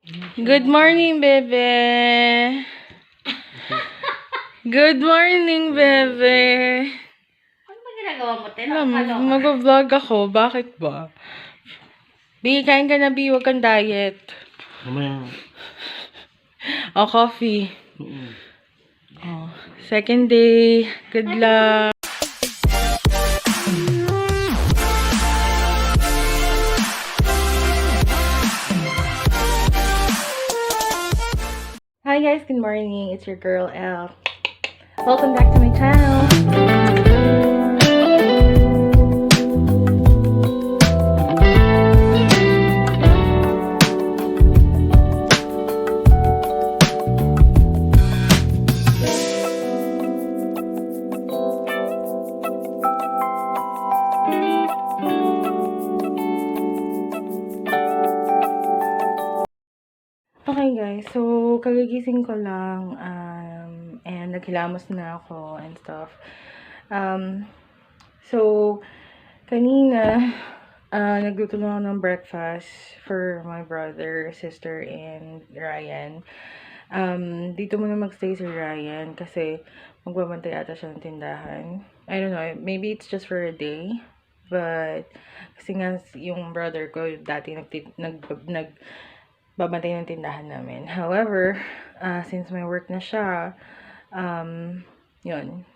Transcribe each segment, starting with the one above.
Good morning, bebe. Good morning, bebe. Ano ba ginagawa mo, Te? Mag-vlog ako. Bakit ba? Bi, kain ka na, Bi. Huwag kang diet. Mamaya. O, coffee. Oh, second day. Good luck. Hi guys, good morning. It's your girl Elle. Welcome back to my channel. Okay guys, so kagigising ko lang and naghilamos na ako and stuff. So kanina nagluto na ako ng breakfast for my brother, sister, and Ryan. Dito muna magstay si Ryan kasi magbabantay ata siya ng tindahan. I don't know, maybe it's just for a day. But kasi nga yung brother ko dati babantay ng tindahan namin. However, since may work na siya, yun,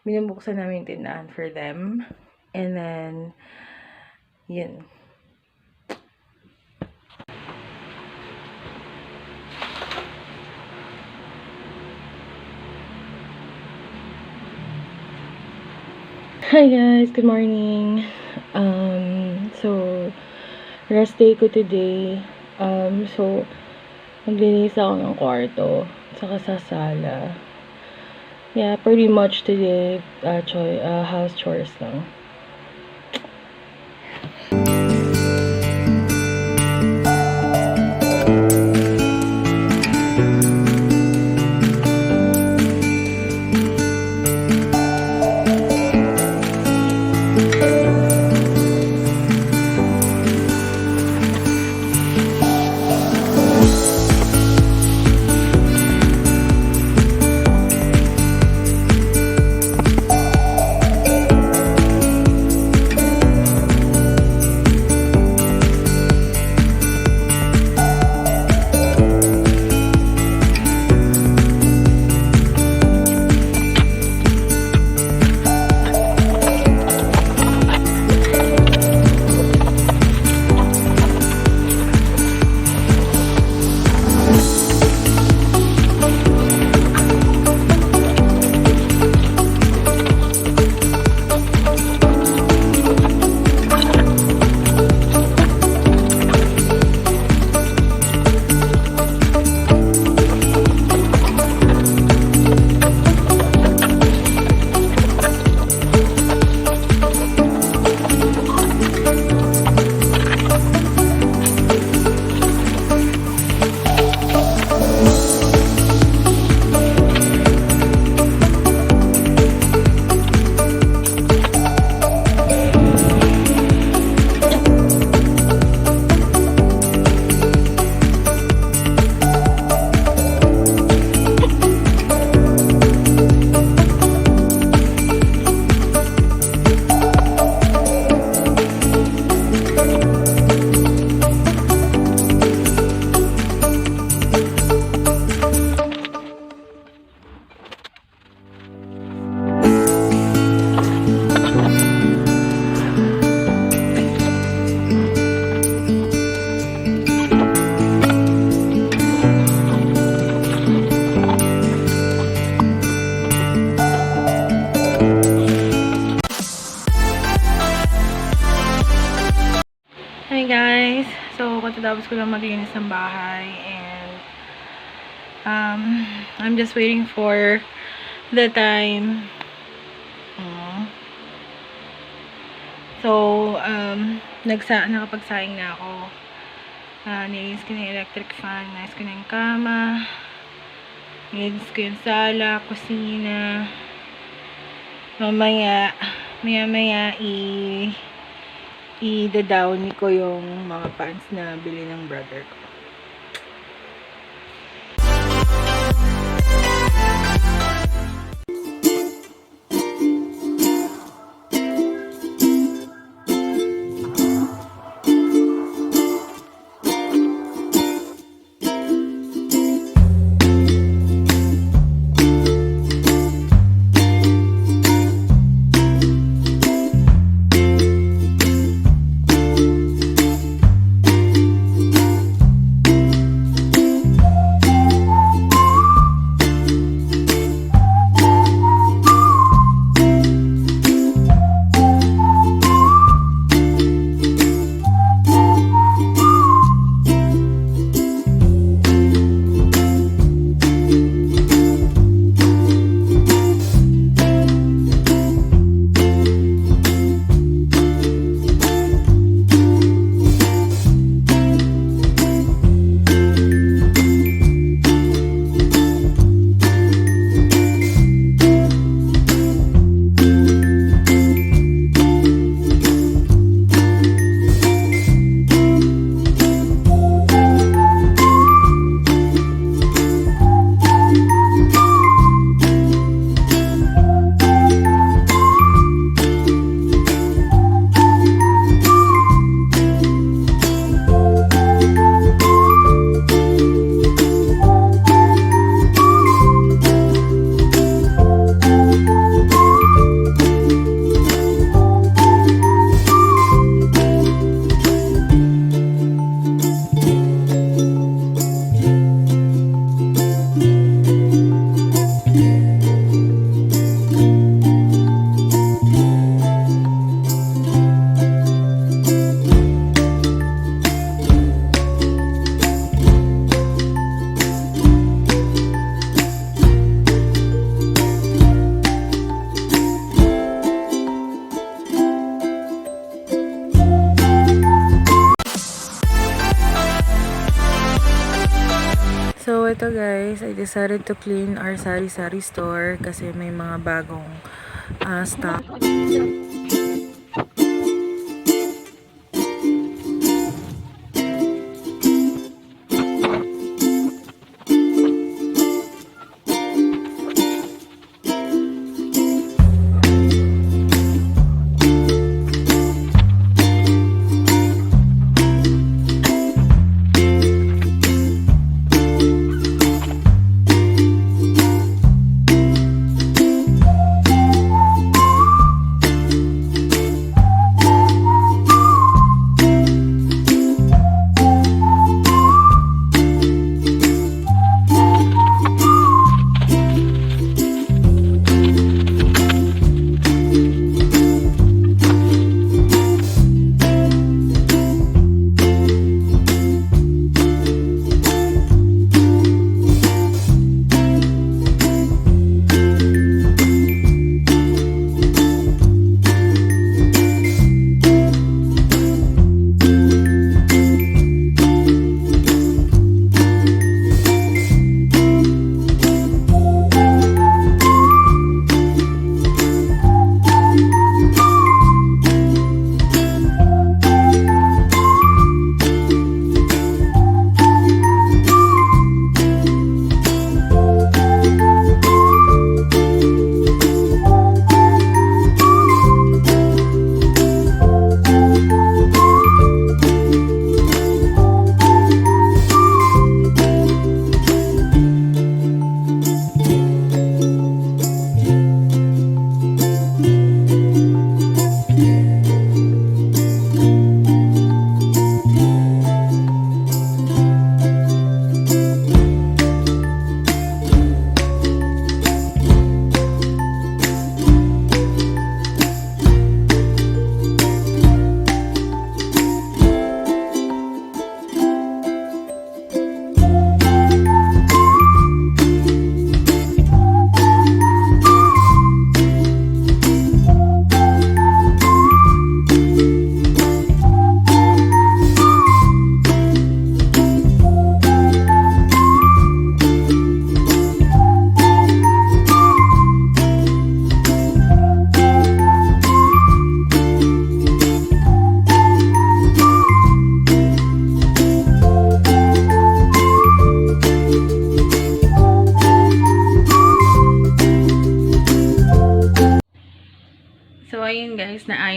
binubuksan namin yung tindahan for them. And then, yun. Hi guys, good morning. So, rest day ko today. So, maglinis ako ng kwarto, saka sa sala. Yeah, pretty much today, house chores lang. Hi guys! So, katatapos ko lang maglinis ng bahay and I'm just waiting for the time. So, nakapagsaing na ako. Nilinis ko na yung electric fan, nilinis ko na yung kama, nilinis ko yung sala, kusina. Maya-maya i-downy ko yung mga pants na bili ng brother ko. So, ito guys, I decided to clean our Sari store kasi may mga bagong stock.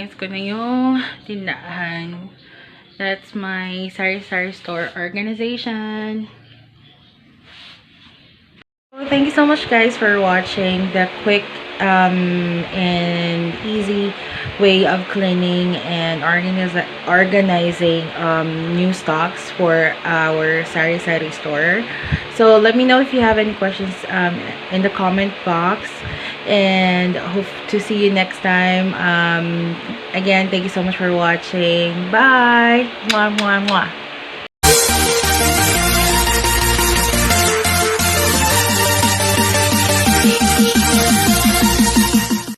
Inayos ko na yung tindahan. That's my Sari store organization. Thank you so much guys for watching the quick and easy way of cleaning and organizing new stocks for our Sari store. So let me know if you have any questions in the comment box, and hope to see you next time. Again, thank you so much for watching. Bye. Mwah, mwah, mwah.